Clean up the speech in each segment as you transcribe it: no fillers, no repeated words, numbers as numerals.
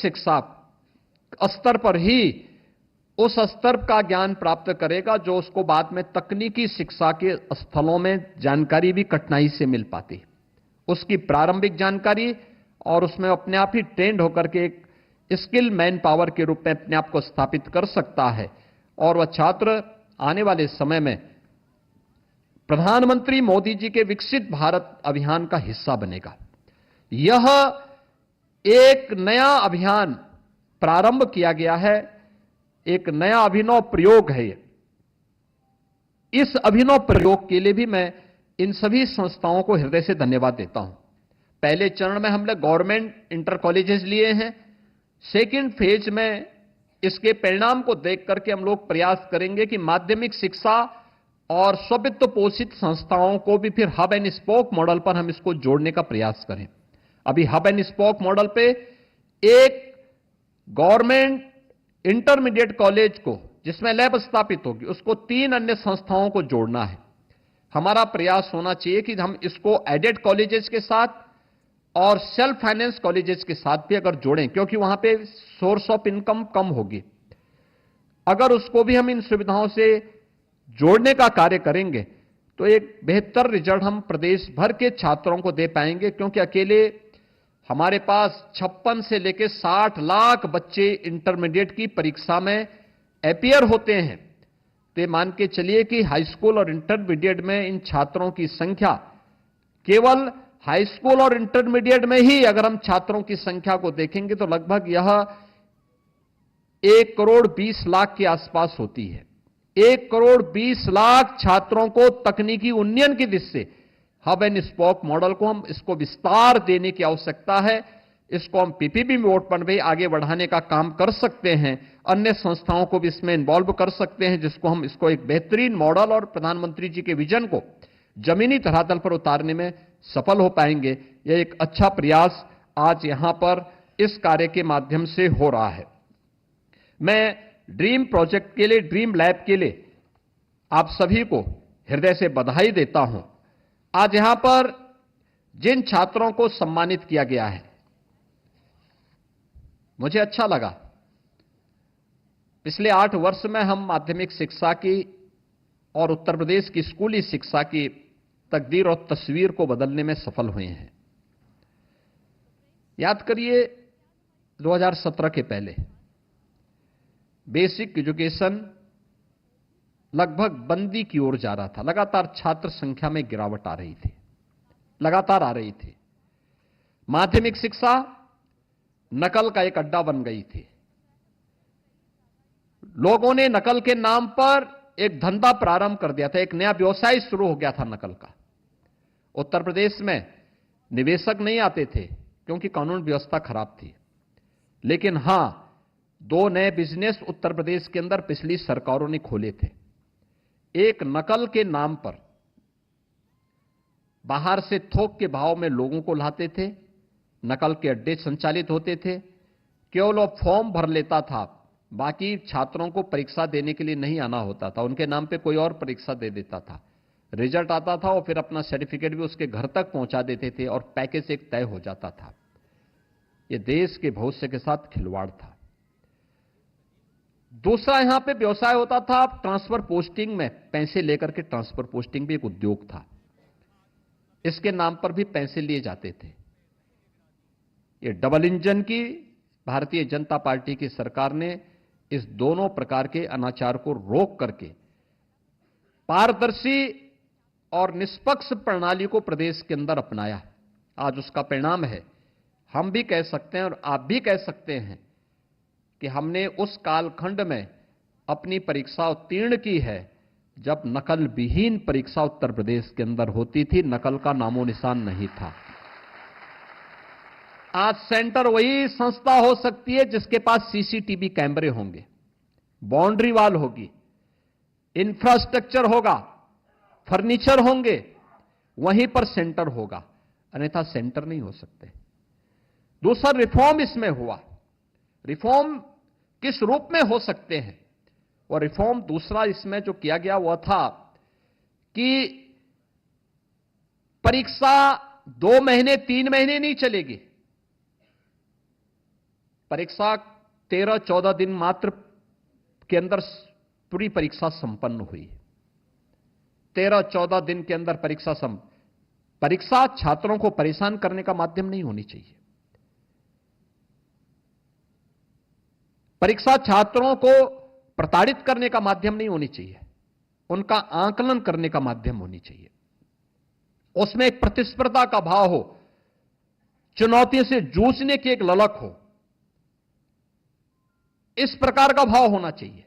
शिक्षा स्तर पर ही उस स्तर का ज्ञान प्राप्त करेगा जो उसको बाद में तकनीकी शिक्षा के स्थलों में जानकारी भी कठिनाई से मिल पाती। उसकी प्रारंभिक जानकारी और उसमें अपने आप ही ट्रेंड होकर के एक स्किल मैन पावर के रूप में अपने आप को स्थापित कर सकता है और वह छात्र आने वाले समय में प्रधानमंत्री मोदी जी के विकसित भारत अभियान का हिस्सा बनेगा। यह एक नया अभियान प्रारंभ किया गया है, एक नया अभिनव प्रयोग है ये। इस अभिनव प्रयोग के लिए भी मैं इन सभी संस्थाओं को हृदय से धन्यवाद देता हूं। पहले चरण में हमने गवर्नमेंट इंटर कॉलेजेस लिए हैं, सेकंड फेज में इसके परिणाम को देख करके हम लोग प्रयास करेंगे कि माध्यमिक शिक्षा और स्ववित्त पोषित संस्थाओं को भी फिर हब एंड स्पोक मॉडल पर हम इसको जोड़ने का प्रयास करें। अभी हब एंड स्पोक मॉडल पे एक गवर्नमेंट इंटरमीडिएट कॉलेज को जिसमें लैब स्थापित होगी उसको 3 अन्य संस्थाओं को जोड़ना है। हमारा प्रयास होना चाहिए कि हम इसको एडेड कॉलेजेस के साथ और सेल्फ फाइनेंस कॉलेजेस के साथ भी अगर जोड़ें, क्योंकि वहां पे सोर्स ऑफ इनकम कम होगी। अगर उसको भी हम इन सुविधाओं से जोड़ने का कार्य करेंगे तो एक बेहतर रिजल्ट हम प्रदेश भर के छात्रों को दे पाएंगे, क्योंकि अकेले हमारे पास 56 से लेकर 60 लाख बच्चे इंटरमीडिएट की परीक्षा में अपीयर होते हैं। तो मान के चलिए कि हाई स्कूल और इंटरमीडिएट में इन छात्रों की संख्या, केवल हाई स्कूल और इंटरमीडिएट में ही अगर हम छात्रों की संख्या को देखेंगे तो लगभग यह 1 करोड़ 20 लाख के आसपास होती है। 1 करोड़ 20 लाख छात्रों को तकनीकी उन्नयन की दृष्टि से हब एंड स्पोक मॉडल को हम इसको विस्तार देने की आवश्यकता है। इसको हम पीपीपी मोड पर भी आगे बढ़ाने का काम कर सकते हैं, अन्य संस्थाओं को भी इसमें इन्वॉल्व कर सकते हैं, जिसको हम इसको एक बेहतरीन मॉडल और प्रधानमंत्री जी के विजन को जमीनी धरातल पर उतारने में सफल हो पाएंगे। यह एक अच्छा प्रयास आज यहां पर इस कार्य के माध्यम से हो रहा है। मैं ड्रीम प्रोजेक्ट के लिए, ड्रीम लैब के लिए आप सभी को हृदय से बधाई देता हूं। आज यहां पर जिन छात्रों को सम्मानित किया गया है, मुझे अच्छा लगा। पिछले 8 वर्ष में हम माध्यमिक शिक्षा की और उत्तर प्रदेश की स्कूली शिक्षा की तकदीर और तस्वीर को बदलने में सफल हुए हैं। याद करिए 2017 के पहले बेसिक एजुकेशन लगभग बंदी की ओर जा रहा था। लगातार छात्र संख्या में गिरावट आ रही थी, लगातार आ रही थी। माध्यमिक शिक्षा नकल का एक अड्डा बन गई थी। लोगों ने नकल के नाम पर एक धंधा प्रारंभ कर दिया था, एक नया व्यवसाय शुरू हो गया था नकल का। उत्तर प्रदेश में निवेशक नहीं आते थे क्योंकि कानून व्यवस्था खराब थी, लेकिन हां 2 नए बिजनेस उत्तर प्रदेश के अंदर पिछली सरकारों ने खोले थे। एक नकल के नाम पर बाहर से थोक के भाव में लोगों को लाते थे, नकल के अड्डे संचालित होते थे। केवल वो फॉर्म भर लेता था, बाकी छात्रों को परीक्षा देने के लिए नहीं आना होता था, उनके नाम पे कोई और परीक्षा दे देता था। रिजल्ट आता था और फिर अपना सर्टिफिकेट भी उसके घर तक पहुंचा देते थे और पैकेज एक तय हो जाता था। यह देश के भविष्य के साथ खिलवाड़ था। दूसरा यहां पे व्यवसाय होता था ट्रांसफर पोस्टिंग में, पैसे लेकर के ट्रांसफर पोस्टिंग भी एक उद्योग था। इसके नाम पर भी पैसे लिए जाते थे। ये डबल इंजन की भारतीय जनता पार्टी की सरकार ने इस दोनों प्रकार के अनाचार को रोक करके पारदर्शी और निष्पक्ष प्रणाली को प्रदेश के अंदर अपनाया। आज उसका परिणाम है। हम भी कह सकते हैं और आप भी कह सकते हैं कि हमने उस कालखंड में अपनी परीक्षा उत्तीर्ण की है जब नकल विहीन परीक्षा उत्तर प्रदेश के अंदर होती थी, नकल का नामो निशान नहीं था। आज सेंटर वही संस्था हो सकती है जिसके पास सीसीटीवी कैमरे होंगे, बाउंड्री वॉल होगी, इंफ्रास्ट्रक्चर होगा, फर्नीचर होंगे, वहीं पर सेंटर होगा, अन्यथा सेंटर नहीं हो सकते। दूसरा रिफॉर्म इसमें हुआ। रिफॉर्म किस रूप में हो सकते हैं? और रिफॉर्म दूसरा इसमें जो किया गया वह था कि परीक्षा 2 महीने 3 महीने नहीं चलेगी, परीक्षा 13-14 दिन मात्र के अंदर पूरी परीक्षा संपन्न हुई। 13-14 दिन के अंदर परीक्षा छात्रों को परेशान करने का माध्यम नहीं होनी चाहिए। परीक्षा छात्रों को प्रताड़ित करने का माध्यम नहीं होनी चाहिए, उनका आकलन करने का माध्यम होनी चाहिए। उसमें एक प्रतिस्पर्धा का भाव हो, चुनौतियों से जूझने की एक ललक हो, इस प्रकार का भाव होना चाहिए।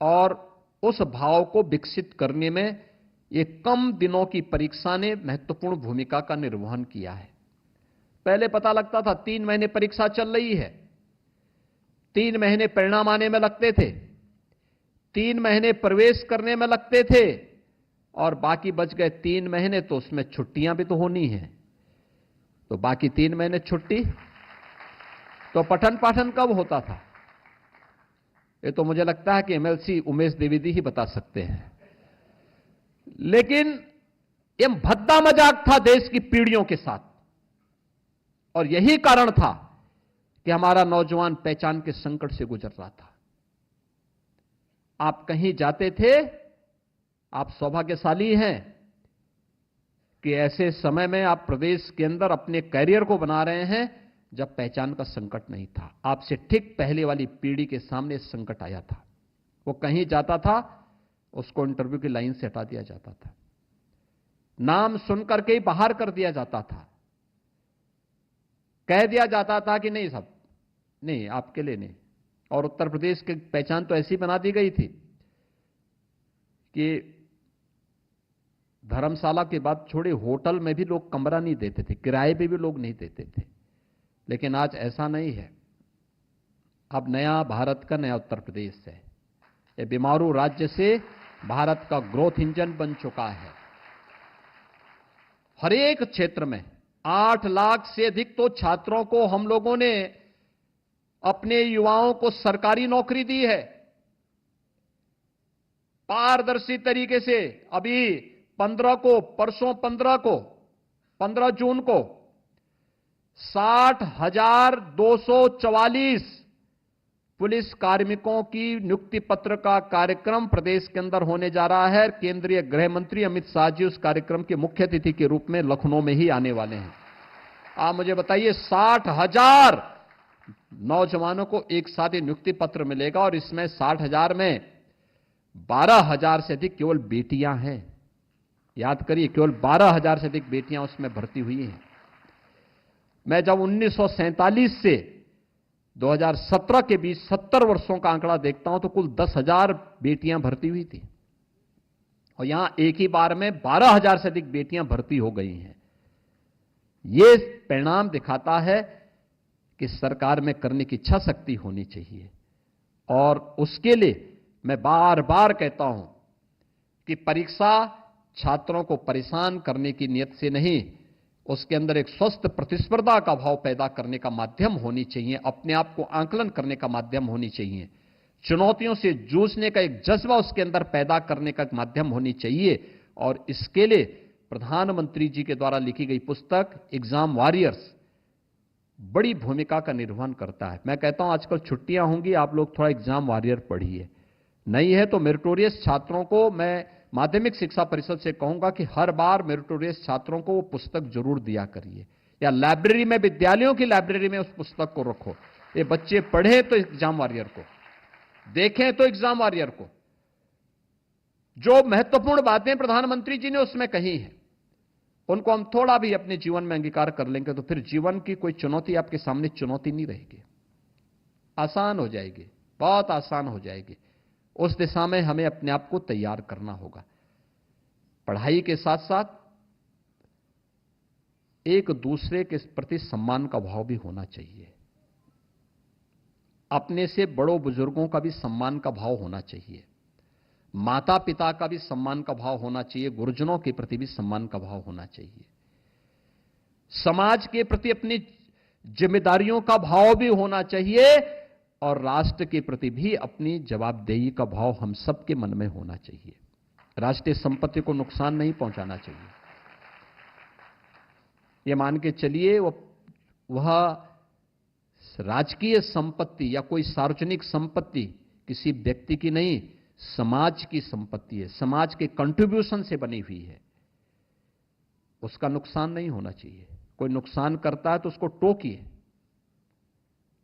और उस भाव को विकसित करने में ये कम दिनों की परीक्षा ने महत्वपूर्ण भूमिका का निर्वहन किया है। पहले पता लगता था 3 महीने परीक्षा चल रही है, 3 महीने परिणाम आने में लगते थे, 3 महीने प्रवेश करने में लगते थे, और बाकी बच गए 3 महीने, तो उसमें छुट्टियां भी तो होनी है। तो बाकी 3 महीने छुट्टी, तो पठन पाठन कब होता था? ये तो मुझे लगता है कि एमएलसी उमेश द्विवेदी ही बता सकते हैं। लेकिन ये भद्दा मजाक था देश की पीढ़ियों के साथ, और यही कारण था कि हमारा नौजवान पहचान के संकट से गुजर रहा था। आप कहीं जाते थे, आप सौभाग्यशाली हैं कि ऐसे समय में आप प्रदेश के अंदर अपने कैरियर को बना रहे हैं जब पहचान का संकट नहीं था। आपसे ठीक पहले वाली पीढ़ी के सामने संकट आया था। वो कहीं जाता था, उसको इंटरव्यू की लाइन से हटा दिया जाता था, नाम सुनकर के ही बाहर कर दिया जाता था, कह दिया जाता था कि नहीं साहब, नहीं आपके लिए नहीं। और उत्तर प्रदेश की पहचान तो ऐसी बना दी गई थी कि धर्मशाला के बाद छोड़े होटल में भी लोग कमरा नहीं देते थे, किराए पे भी लोग नहीं देते थे। लेकिन आज ऐसा नहीं है। अब नया भारत का नया उत्तर प्रदेश है। ये बीमारू राज्य से भारत का ग्रोथ इंजन बन चुका है। हर एक क्षेत्र में 8 लाख से अधिक तो छात्रों को हम लोगों ने, अपने युवाओं को सरकारी नौकरी दी है पारदर्शी तरीके से। अभी 15 को, परसों 15 जून को 60,244 पुलिस कार्मिकों की नियुक्ति पत्र का कार्यक्रम प्रदेश के अंदर होने जा रहा है। केंद्रीय गृह मंत्री अमित शाह जी उस कार्यक्रम के मुख्य अतिथि के रूप में लखनऊ में ही आने वाले हैं। आप मुझे बताइए, 60,000 नौजवानों को एक साथ नियुक्ति पत्र मिलेगा, और इसमें 60,000 में 12,000 से अधिक केवल बेटियां हैं। याद करिए, केवल 12,000 से अधिक बेटियां उसमें भर्ती हुई हैं। मैं जब 1947 से 2017 के बीच 70 वर्षों का आंकड़ा देखता हूं तो कुल 10,000 बेटियां भर्ती हुई थी, और यहां एक ही बार में 12,000 से अधिक बेटियां भर्ती हो गई हैं। यह परिणाम दिखाता है कि सरकार में करने की इच्छा शक्ति होनी चाहिए। और उसके लिए मैं बार बार कहता हूं कि परीक्षा छात्रों को परेशान करने की नियत से नहीं, उसके अंदर एक स्वस्थ प्रतिस्पर्धा का भाव पैदा करने का माध्यम होनी चाहिए, अपने आप को आकलन करने का माध्यम होनी चाहिए, चुनौतियों से जूझने का एक जज्बा उसके अंदर पैदा करने का माध्यम होनी चाहिए। और इसके लिए प्रधानमंत्री जी के द्वारा लिखी गई पुस्तक एग्जाम वॉरियर्स बड़ी भूमिका का निर्वहन करता है। मैं कहता हूं आजकल छुट्टियां होंगी, आप लोग थोड़ा एग्जाम वॉरियर पढ़िए। नहीं है तो मेरिटोरियस छात्रों को मैं माध्यमिक शिक्षा परिषद से कहूंगा कि हर बार मेरिटोरियस छात्रों को वो पुस्तक जरूर दिया करिए, या लाइब्रेरी में, विद्यालयों की लाइब्रेरी में उस पुस्तक को रखो। ये बच्चे पढ़े तो एग्जाम वॉरियर को, देखें तो एग्जाम वॉरियर को। जो महत्वपूर्ण बातें प्रधानमंत्री जी ने उसमें कही हैं, उनको हम थोड़ा भी अपने जीवन में अंगीकार कर लेंगे तो फिर जीवन की कोई चुनौती आपके सामने चुनौती नहीं रहेगी, आसान हो जाएगी, बहुत आसान हो जाएगी। उस दिशा में हमें अपने आप को तैयार करना होगा। पढ़ाई के साथ साथ एक दूसरे के प्रति सम्मान का भाव भी होना चाहिए। अपने से बड़ों बुजुर्गों का भी सम्मान का भाव होना चाहिए, माता पिता का भी सम्मान का भाव होना चाहिए, गुरुजनों के प्रति भी सम्मान का भाव होना चाहिए, समाज के प्रति अपनी जिम्मेदारियों का भाव भी होना चाहिए, और राष्ट्र के प्रति भी अपनी जवाबदेही का भाव हम सबके मन में होना चाहिए। राष्ट्रीय संपत्ति को नुकसान नहीं पहुंचाना चाहिए। ये मान के चलिए वह राजकीय संपत्ति या कोई सार्वजनिक संपत्ति किसी व्यक्ति की नहीं, समाज की संपत्ति है, समाज के कंट्रीब्यूशन से बनी हुई है। उसका नुकसान नहीं होना चाहिए। कोई नुकसान करता है तो उसको टोकिए,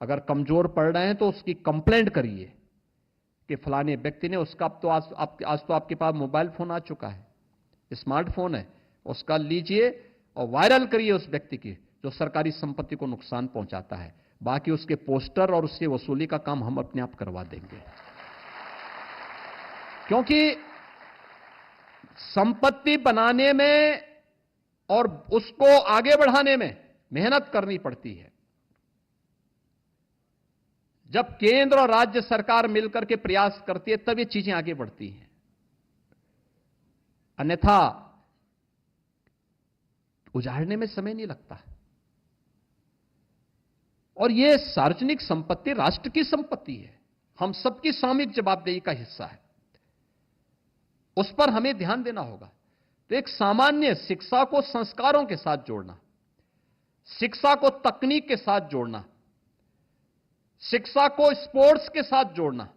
अगर कमजोर पड़ रहे हैं तो उसकी कंप्लेंट करिए कि फलाने व्यक्ति ने उसका, अब तो आज तो आपके पास मोबाइल फोन आ चुका है, स्मार्टफोन है, उसका लीजिए और वायरल करिए उस व्यक्ति की जो सरकारी संपत्ति को नुकसान पहुंचाता है। बाकी उसके पोस्टर और उससे वसूली का काम हम अपने आप करवा देंगे, क्योंकि संपत्ति बनाने में और उसको आगे बढ़ाने में मेहनत करनी पड़ती है। जब केंद्र और राज्य सरकार मिलकर के प्रयास करती है तब ये चीजें आगे बढ़ती हैं, अन्यथा उजाड़ने में समय नहीं लगता। और ये सार्वजनिक संपत्ति राष्ट्र की संपत्ति है, हम सबकी सामूहिक जवाबदेही का हिस्सा है, उस पर हमें ध्यान देना होगा। तो एक सामान्य शिक्षा को संस्कारों के साथ जोड़ना, शिक्षा को तकनीक के साथ जोड़ना, शिक्षा को स्पोर्ट्स के साथ जोड़ना,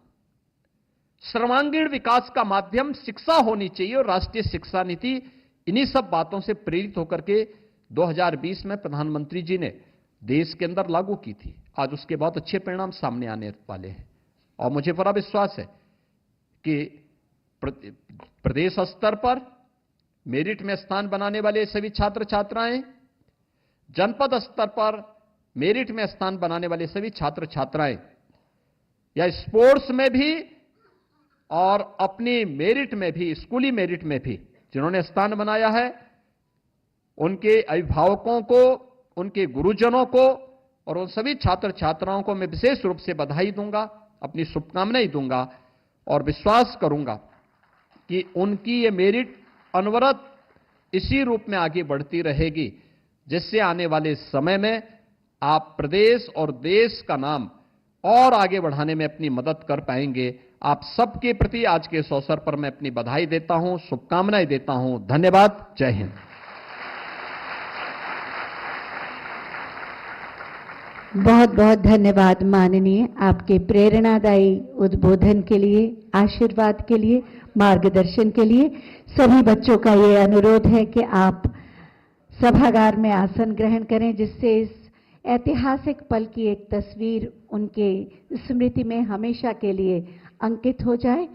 सर्वांगीण विकास का माध्यम शिक्षा होनी चाहिए। और राष्ट्रीय शिक्षा नीति इन्हीं सब बातों से प्रेरित होकर के 2020 में प्रधानमंत्री जी ने देश के अंदर लागू की थी। आज उसके बहुत अच्छे परिणाम सामने आने वाले हैं और मुझे पूरा विश्वास है कि प्रदेश स्तर पर मेरिट में स्थान बनाने वाले सभी छात्र छात्राएं, जनपद स्तर पर मेरिट में स्थान बनाने वाले सभी छात्र छात्राएं, या स्पोर्ट्स में भी और अपनी मेरिट में भी, स्कूली मेरिट में भी जिन्होंने स्थान बनाया है, उनके अभिभावकों को, उनके गुरुजनों को और उन सभी छात्र छात्राओं को मैं विशेष रूप से बधाई दूंगा, अपनी शुभकामनाएं दूंगा और विश्वास करूंगा कि उनकी ये मेरिट अनवरत इसी रूप में आगे बढ़ती रहेगी, जिससे आने वाले समय में आप प्रदेश और देश का नाम और आगे बढ़ाने में अपनी मदद कर पाएंगे। आप सबके प्रति आज के इस अवसर पर मैं अपनी बधाई देता हूं, शुभकामनाएं देता हूं। धन्यवाद। जय हिंद। बहुत बहुत धन्यवाद माननीय, आपके प्रेरणादायी उद्बोधन के लिए, आशीर्वाद के लिए, मार्गदर्शन के लिए। सभी बच्चों का ये अनुरोध है कि आप सभागार में आसन ग्रहण करें, जिससे इस ऐतिहासिक पल की एक तस्वीर उनके स्मृति में हमेशा के लिए अंकित हो जाए।